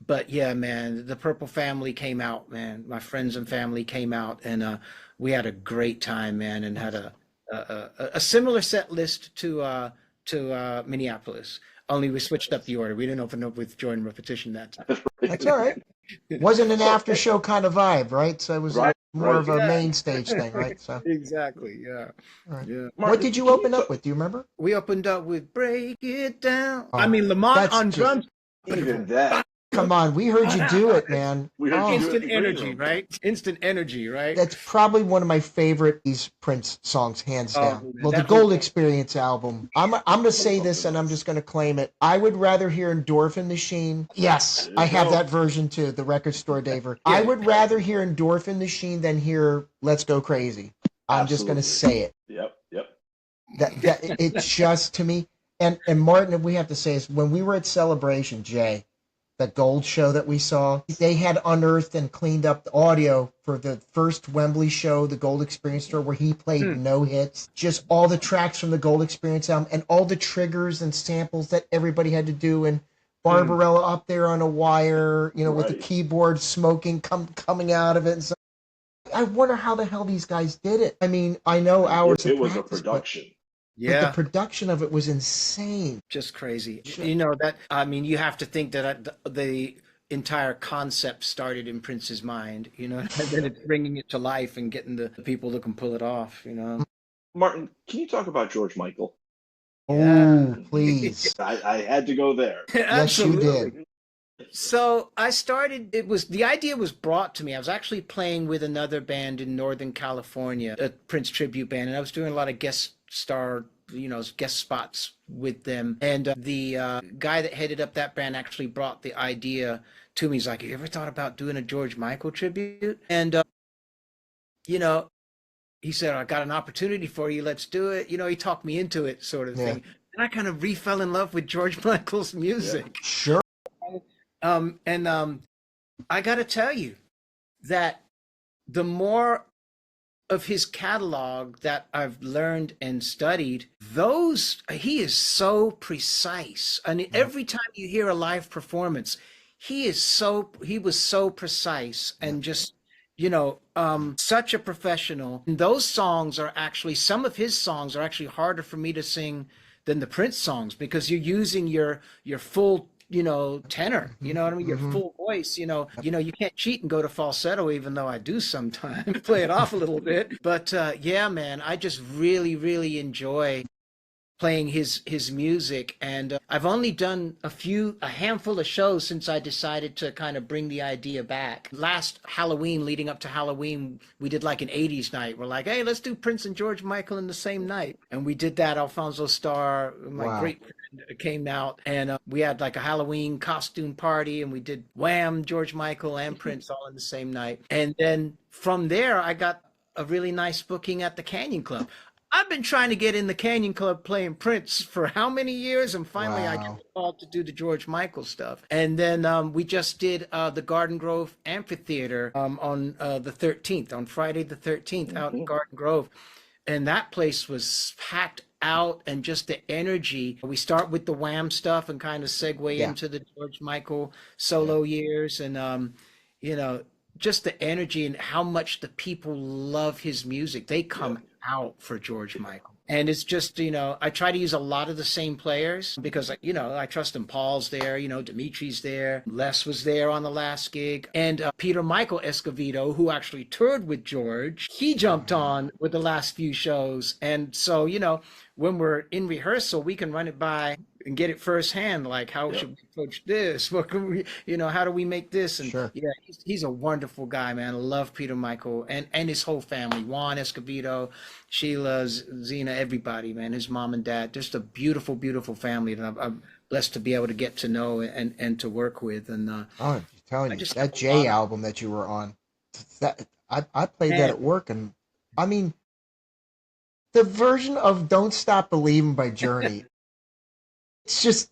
but yeah, man, the Purple family came out, man. My friends and family came out, and we had a great time, man, and had a similar set list to Minneapolis. Only we switched up the order. We didn't open up with joy and repetition that time. That's all right. Wasn't an so, after show kind of vibe, right? So it was right, more right. of a Yeah, main stage thing, right? So, exactly. Yeah, all right. yeah. What Martin, did you can you open up with? Do you remember? We opened up with "Break It Down." I Oh, mean, Lamont that's on just, drums. even that? come on. We heard you do it, man. We heard you Oh, do it in Instant the green energy, room. right? Instant energy, right? that's probably one of my favorite these Prince songs, hands Oh, down. man, Well, the that whole Gold Experience album. I'm gonna say this, Something and I'm else. just gonna claim it. I would rather hear Endorphin Machine. Yes, There I you have go. that version too, the record store Daver. I yeah. would rather hear Endorphin Machine than hear Let's Go Crazy. I'm just gonna Absolutely. say it. Yep. Yep. That it's just to me. And Martin, we have to say is when we were at Celebration, Jay, the gold show that we saw, they had unearthed and cleaned up the audio for the first Wembley show, the Gold Experience tour, where he played Hmm. no hits, just all the tracks from the Gold Experience album and all the triggers and samples that everybody had to do. And Hmm. Barbarella up there on a wire, with the Right. keyboard smoking coming out of it. And so I wonder how the hell these guys did it. I mean, I know It, hours of it was a practice, production. but the Yeah, production of it was insane. just crazy. Ju- I mean, you have to think that the entire concept started in Prince's mind, and then it's bringing it to life and getting the people that can pull it off. Martin, can you talk about George Michael? Yeah. Oh, please. I had to go there. Yes, you did. Absolutely. So I started, the idea was brought to me. I was actually playing with another band in Northern California, a Prince tribute band, and I was doing a lot of guest spots with them. And the guy that headed up that band actually brought the idea to me. He's like, "You ever thought about doing a George Michael tribute?" And, you know, he said, "I got an opportunity for you. Let's do it." He talked me into it, sort of Yeah. thing. And I kind of re-fell in love with George Michael's Yeah. music. Sure. And I got to tell you that the more of his catalog that I've learned and studied, he is so precise. I mean, Yeah. every time you hear a live performance, he was so precise Yeah. and just, such a professional. And those songs are actually, some of his songs are actually harder for me to sing than the Prince songs because you're using your full tenor, you know what I mean? Your Hmm. full voice, you can't cheat and go to falsetto, even though I do sometimes play it off a little bit. But yeah, man, I just really, really enjoy playing his music, and I've only done a handful of shows since I decided to kind of bring the idea back. Last Halloween, leading up to Halloween, we did like an 80s night. We're like, hey, let's do Prince and George Michael in the same night, and we did that. Alfonso Starr, my Wow. great friend, came out, and we had like a Halloween costume party, and we did Wham, George Michael, and Prince all in the same night. And then from there, I got a really nice booking at the Canyon Club. I've been trying to get in the Canyon Club playing Prince for how many years? And finally I Wow. got called to do the George Michael stuff. And then we just did the Garden Grove Amphitheater on the 13th, on Friday the 13th out in Mhm. Garden Grove. And that place was packed out, and just the energy. We start with the Wham stuff and kind of segue Yeah. into the George Michael Yeah. solo years. And, you know, just the energy and how much the people love his music. They Yeah. come out for George Michael. And it's just, I try to use a lot of the same players because, I trust them. Paul's there, Dimitri's there. Les was there on the last gig. And Peter Michael Escovedo, who actually toured with George, he jumped on with the last few shows. And so, when we're in rehearsal, we can run it by and get it firsthand, like how Yep. should we approach this? What can we, how do we make this? And Sure. yeah, he's a wonderful guy, man. I love Peter Michael and his whole family, Juan Escovedo, Sheila, Zena, everybody, man. His mom and dad, just a beautiful, beautiful family that I'm blessed to be able to get to know and to work with. And Oh, I'm telling I you, just that have a Jay lot of album that you were on, that I played that man. at work, and I mean, the version of "Don't Stop Believing" by Journey, it's just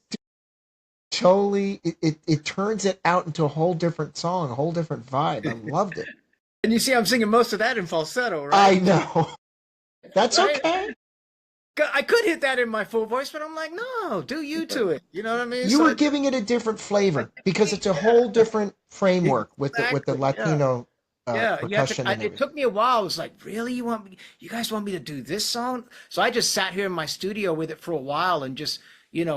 totally it turns it out into a whole different song, a whole different vibe. I loved it. And you see, I'm singing most of that in falsetto, I right? know. That's Right? okay. I could hit that in my full voice, but I'm like, no, do you to it. You know what I mean? You So were giving it a different flavor because it's a whole different framework with the exactly, yeah. Latino Yeah, you have to. percussion and It everything. took me a while. I was like, really? You guys want me to do this song? So I just sat here in my studio with it for a while and just,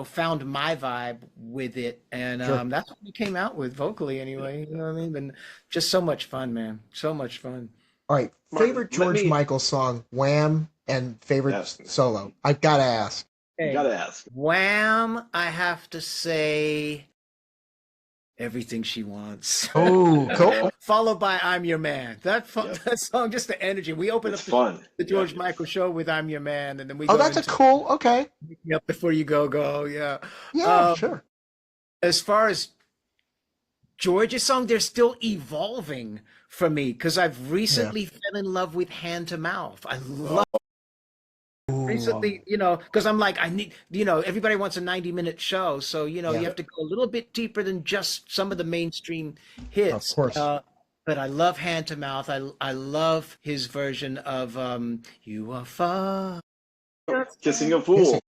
found my vibe with it, and Sure. that's what we came out with vocally, anyway. You know what I mean? And just so much fun, man. So much fun. All right, Martin, favorite George Michael song, Wham, and favorite Yes. solo. I gotta ask. You Hey, gotta ask. Wham! I have to say, Everything She Wants. Oh, cool. Followed by I'm Your Man. Yep. That song, just the energy. We open It's up fun. the Yeah. George Michael show with I'm Your Man, and then we Oh, go that's a into cool. Okay. Pick Me Up Before You Go. Yeah. Yeah, Um, sure. as far as George's song, they're still evolving for me because I've recently fell in love with Hand to Mouth. I love Ooh. recently, because I'm like, I need, everybody wants a 90-minute show. So, you Yeah. have to go a little bit deeper than just some of the mainstream Of hits. course. But I love Hand to Mouth. I love his version of You Are Far. Kissing a Kissing. Fool.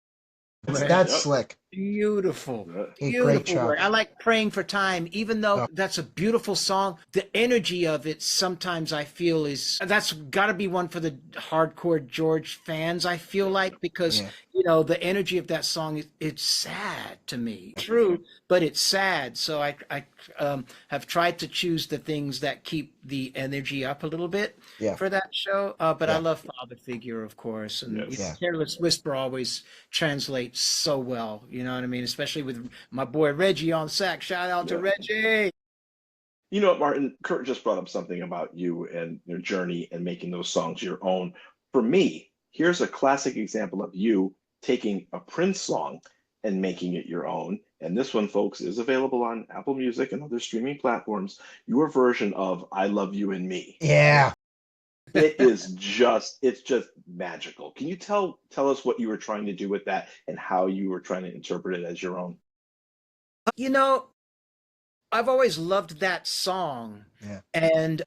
That's Yep. slick. Beautiful. Hey, great Beautiful job. work. I like Praying for Time, even though Oh. that's a beautiful song. The energy of it sometimes I feel that's got to be one for the hardcore George fans, I feel like, because, Yeah. the energy of that song, it's sad to me. True, but it's sad. So I have tried to choose the things that keep the energy up a little bit Yeah. for that show. But I Yeah. love Father Figure, of course. And Yes. Yeah. Careless Whisper always translates so well. You know what I mean? Especially with my boy Reggie on sax. Shout out to Yeah. Reggie. You know what, Martin? Kurt just brought up something about you and your journey and making those songs your own. For me, here's a classic example of you taking a Prince song and making it your own. And this one, folks, is available on Apple Music and other streaming platforms. Your version of I Love You and Me. Yeah. It's just magical. Can you tell us what you were trying to do with that and how you were trying to interpret it as your own? I've always loved that song. Yeah. And,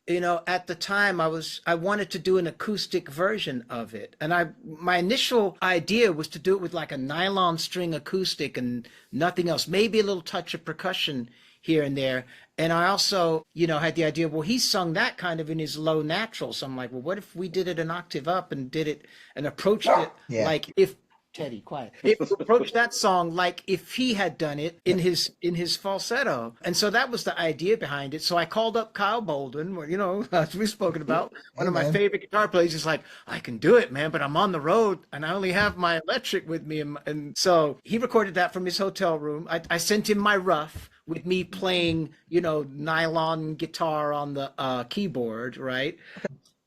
at the time I wanted to do an acoustic version of it. And my initial idea was to do it with like a nylon string acoustic and nothing else, maybe a little touch of percussion here and there. And I also, had the idea, well, he sung that kind of in his low natural. So I'm like, well, what if we did it an octave up and did it and approached it Yeah. like if Teddy, quiet. If approached that song like if he had done it in his falsetto. And so that was the idea behind it. So I called up Kyle Bolden, as we've spoken about, one of my man. favorite guitar players. He's like, I can do it, man, but I'm on the road and I only have my electric with me. And so he recorded that from his hotel room. I sent him my rough with me playing, nylon guitar on the keyboard, right?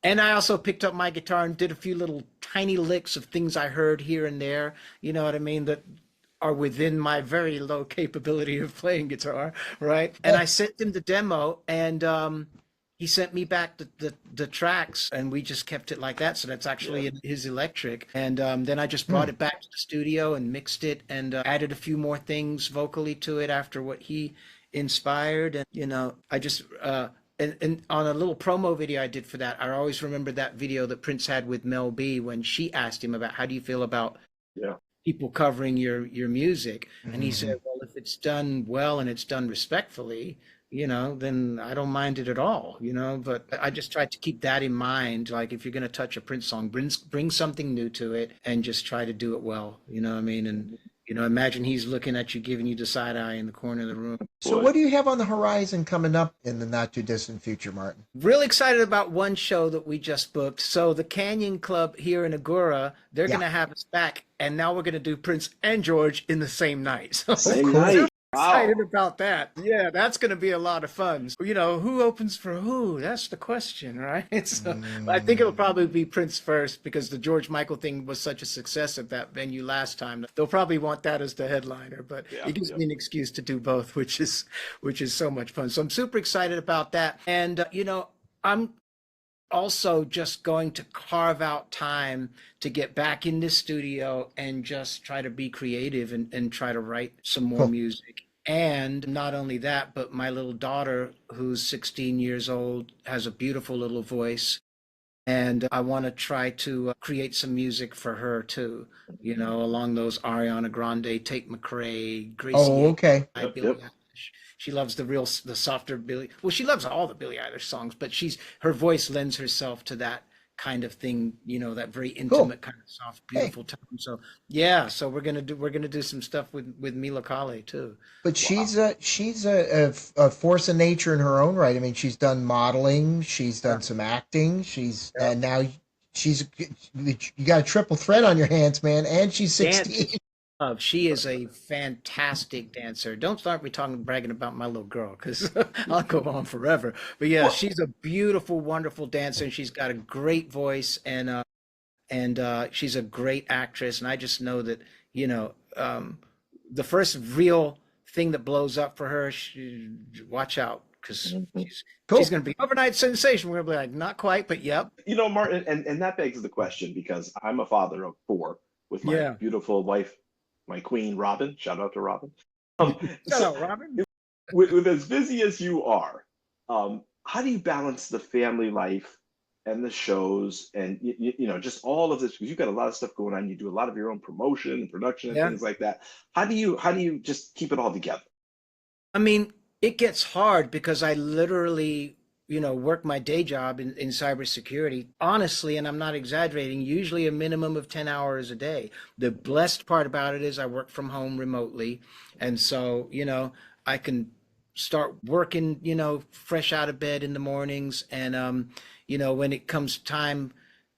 And I also picked up my guitar and did a few little tiny licks of things I heard here and there, you know what I mean, that are within my very low capability of playing guitar, right? And I sent him the demo, and he sent me back the tracks, and we just kept it like that. So that's actually in his electric. And then I just brought it back to the studio and mixed it and added a few more things vocally to it after what he inspired. And, I just... And on a little promo video I did for that, I always remember that video that Prince had with Mel B when she asked him about how do you feel about Yeah. people covering your music, and he Mhm. said, well, if it's done well and it's done respectfully, then I don't mind it at all, but I just try to keep that in mind. Like if you're going to touch a Prince song, bring something new to it and just try to do it well. You know what I mean? And, imagine he's looking at you, giving you the side eye in the corner of the room. So, what do you have on the horizon coming up in the not too distant future, Martin? Really excited about one show that we just booked. So the Canyon Club here in Agora, they're going to have us back, and now we're going to do Prince and George in the same night. So Same night. excited about that. Yeah, that's going to be a lot of fun. Who opens for who? That's the question, right? So I think it'll probably be Prince first because the George Michael thing was such a success at that venue last time. They'll probably want that as the headliner, but it gives me an excuse to do both, which is so much fun. So I'm super excited about that. And, I'm also just going to carve out time to get back in this studio and just try to be creative and try to write some more music. And not only that, but my little daughter, who's 16 years old, has a beautiful little voice. And I want to try to create some music for her too, along those Ariana Grande, Tate McRae, Gracie. Oh, okay. Billie Eilish. She loves the softer Billie. Well, she loves all the Billie Eilish songs, but her voice lends herself to that kind of thing, that very intimate kind of soft, beautiful tone. So yeah, so we're gonna do some stuff with Mila Kale too. But she's a force of nature in her own right. I mean, she's done modeling, she's done some acting, and now you got a triple threat on your hands, man. And she's 16. She is a fantastic dancer. Don't start me bragging about my little girl because I'll go on forever. But yeah, she's a beautiful, wonderful dancer, and she's got a great voice, and she's a great actress. And I just know that the first real thing that blows up for her, watch out because she's going to be overnight sensation. We're going to be like, not quite, but yep. Martin, and that begs the question because I'm a father of 4 with my beautiful wife. My queen, Robin. Shout out to Robin. Shout out, Robin. With as busy as you are, how do you balance the family life and the shows and just all of this? Because you've got a lot of stuff going on. You do a lot of your own promotion and production and things like that. How do you just keep it all together? I mean, it gets hard because I literally work my day job in cybersecurity, honestly, and I'm not exaggerating, usually a minimum of 10 hours a day. The blessed part about it is I work from home remotely. And so, I can start working, fresh out of bed in the mornings. And, when it comes time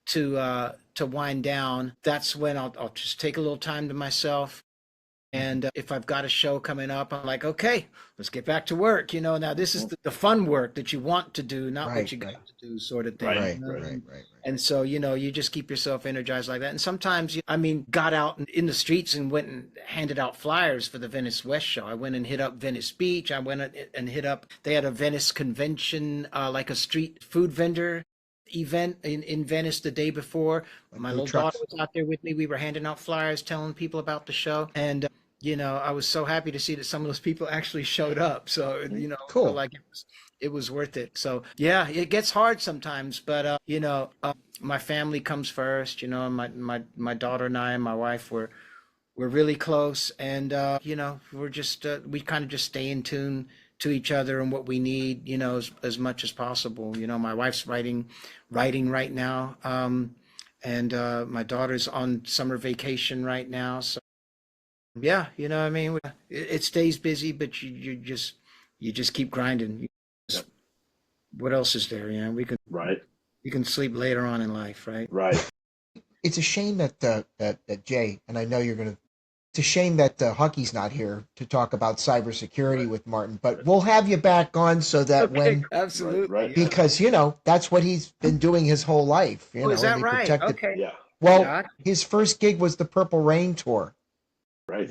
to wind down, that's when I'll just take a little time to myself. And if I've got a show coming up, I'm like, okay, let's get back to work. Now this is the fun work that you want to do, not what you got to do sort of thing. Right. And so, you just keep yourself energized like that. And sometimes, got out in the streets and went and handed out flyers for the Venice West show. I went and hit up Venice Beach. I went and hit up, they had a Venice convention, like a street food vendor event in Venice the day before. My little daughter was out there with me. We were handing out flyers, telling people about the show. And, I was so happy to see that some of those people actually showed up. So, cool. Like it was worth it. So yeah, it gets hard sometimes, but, my family comes first, my daughter and I and my wife we're really close. And, we're just, we kind of just stay in tune to each other and what we need, as much as possible. My wife's writing right now. And my daughter's on summer vacation right now. So yeah, it stays busy, but you just keep grinding. What else is there? You can sleep later on in life, right? Right. It's a shame that Jay, and I know you're going to, it's a shame that Hucky's not here to talk about cybersecurity with Martin, but we'll have you back on so that absolutely, because that's what he's been doing his whole life. Is that right? Okay. Yeah. Well, his first gig was the Purple Rain tour. Right.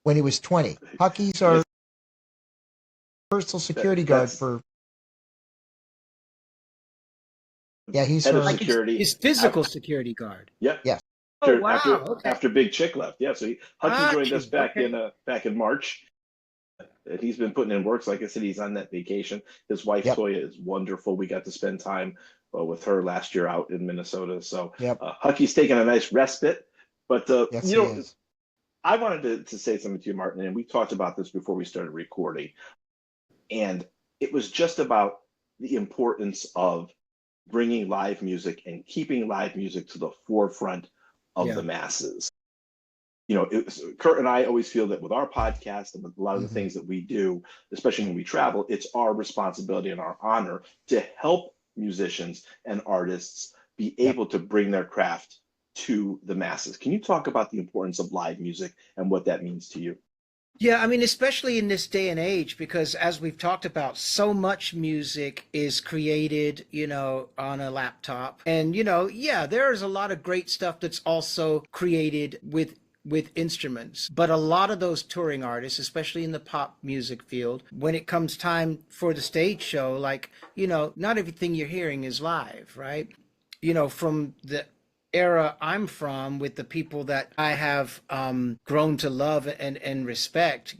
When he was 20. Hucky's our personal security guard for. Yeah, he's head of security. His physical security guard. Yeah. Yes. After Big Chick left. Yeah. So Hucky joined us back in March. And he's been putting in work. So like I said, he's on that vacation. His wife Toya is wonderful. We got to spend time with her last year out in Minnesota. So Hucky's taking a nice respite. But I wanted to say something to you, Martin, and we talked about this before we started recording. And it was just about the importance of bringing live music and keeping live music to the forefront of Yeah. the masses. Kurt and I always feel that with our podcast and with a lot of the Mhm. things that we do, especially when we travel, it's our responsibility and our honor to help musicians and artists be Yep. able to bring their craft to the masses. Can you talk about the importance of live music and what that means to you? Yeah, I mean, especially in this day and age, because as we've talked about, so much music is created, on a laptop. And, yeah, there's a lot of great stuff that's also created with instruments. But a lot of those touring artists, especially in the pop music field, when it comes time for the stage show, like, not everything you're hearing is live, right? From the era I'm from, with the people that I have grown to love and respect,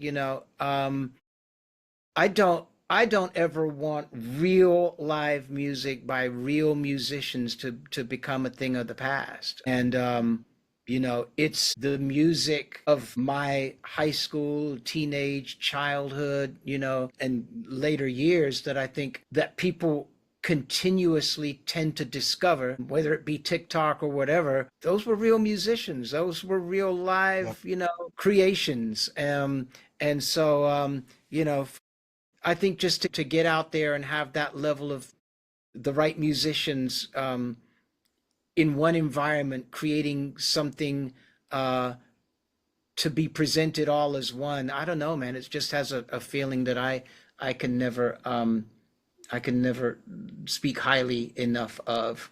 I don't ever want real live music by real musicians to become a thing of the past. And it's the music of my high school, teenage, childhood, and later years that I think that people continuously tend to discover, whether it be TikTok or whatever. Those were real musicians. Those were real Yep. live, creations. And so, I think just to get out there and have that level of the right musicians in one environment, creating something uh, to be presented all as one. I don't know, man. It just has a feeling that I can never I can never speak highly enough of.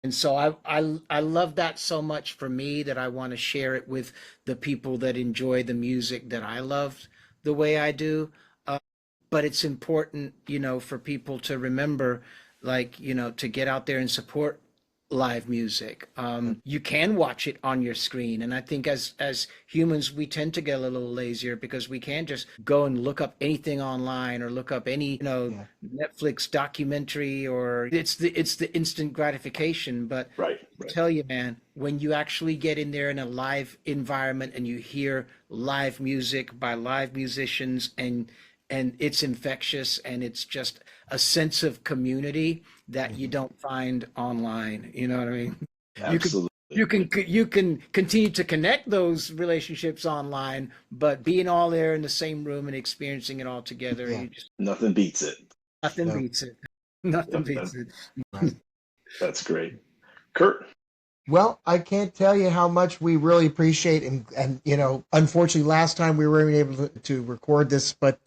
And so I love that so much for me that I want to share it with the people that enjoy the music that I love the way I do. But it's important, for people to remember, like, to get out there and support live music. Yep. You can watch it on your screen, and I think as humans, we tend to get a little lazier because we can't just go and look up anything online or look up any, Yeah. Netflix documentary, or it's the instant gratification. But Right, I right. tell you, man, when you actually get in there in a live environment and you hear live music by live musicians, and it's infectious, and it's just a sense of community that you Mhm. don't find online. You know what I mean? You can Absolutely. you can continue to connect those relationships online, but being all there in the same room and experiencing it all together, Yeah. you just Nothing beats it. nothing No. beats it. Nothing Yep, beats it. Right. that's great. Kurt, Well, I can't tell you how much we really appreciate, and unfortunately, last time we weren't able to record this, but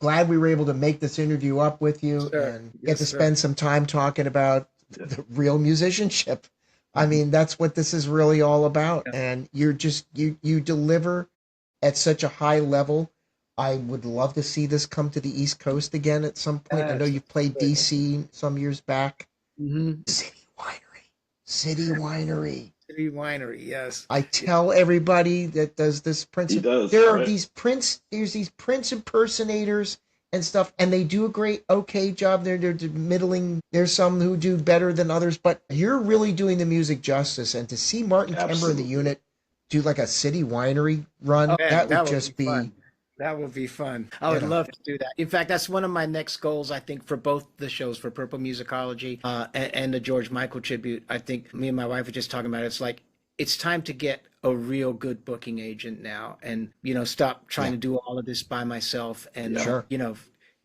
glad we were able to make this interview up with you Sir. and get Yes, to sir. spend some time talking about yeah. the real musicianship. I Mhm. mean, that's what this is really all about, Yeah. and you're just you deliver at such a high level. I would love to see this come to the East Coast again at some point. I know Yes. you've played DC some years back. Mm-hmm. City Winery. City Winery. City Winery. Yes. I tell everybody that does this Prince. He does, There are right? there's these Prince impersonators and stuff, and they do a great, okay job. They're middling. There's some who do better than others, but you're really doing the music justice. And to see Martin Kember and the Absolutely. unit do like a City Winery run, Oh man, that would that would be just be, fun. That would be fun. I you would know, love to do that. In fact, that's one of my next goals, I think, for both the shows, for Purple Musicology and the George Michael tribute. I think me and my wife were just talking about it. It's like, it's time to get a real good booking agent now, and, stop trying yeah, to do all of this by myself, and, Yeah, sure.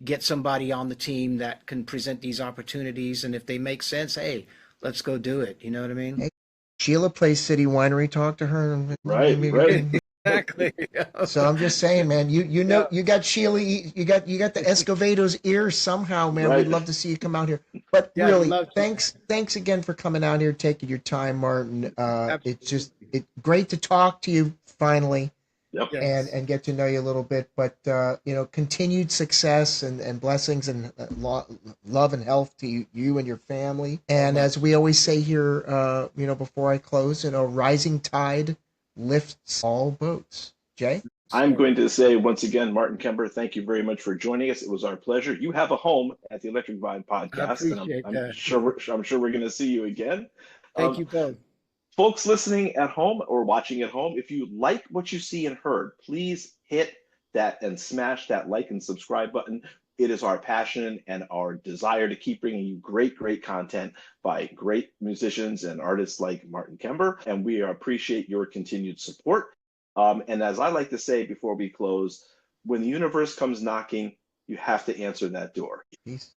get somebody on the team that can present these opportunities. And if they make sense, hey, let's go do it. You know what I mean? Hey, Sheila plays City Winery. Talk to her. right, right. Exactly. So I'm just saying, man, you know Yeah. you got Sheila, you got the Escovedo's ear somehow, man. We'd Right. love to see you come out here. But Yeah, I'd really, love to. thanks again for coming out here, taking your time, Martin. It's just Absolutely. great to talk to you finally Yep. and Yes. get to know you a little bit. But continued success and blessings and love and health to you and your family. Oh, And my. as we always say here, before I close, rising tide lifts all boats. Jay. I'm going to say once again, Martin Kember, thank you very much for joining us. It was our pleasure. You have a home at the Electric Vibe I podcast, and appreciate I'm that. sure we're going to see you again. Thank Um, you both. Folks listening at home or watching at home, if you like what you see and heard, please hit that and smash that like and subscribe button. It is our passion and our desire to keep bringing you great content by great musicians and artists like Martin Kember, and we appreciate your continued support. And as I like to say before we close, when the universe comes knocking, you have to answer that door. Peace.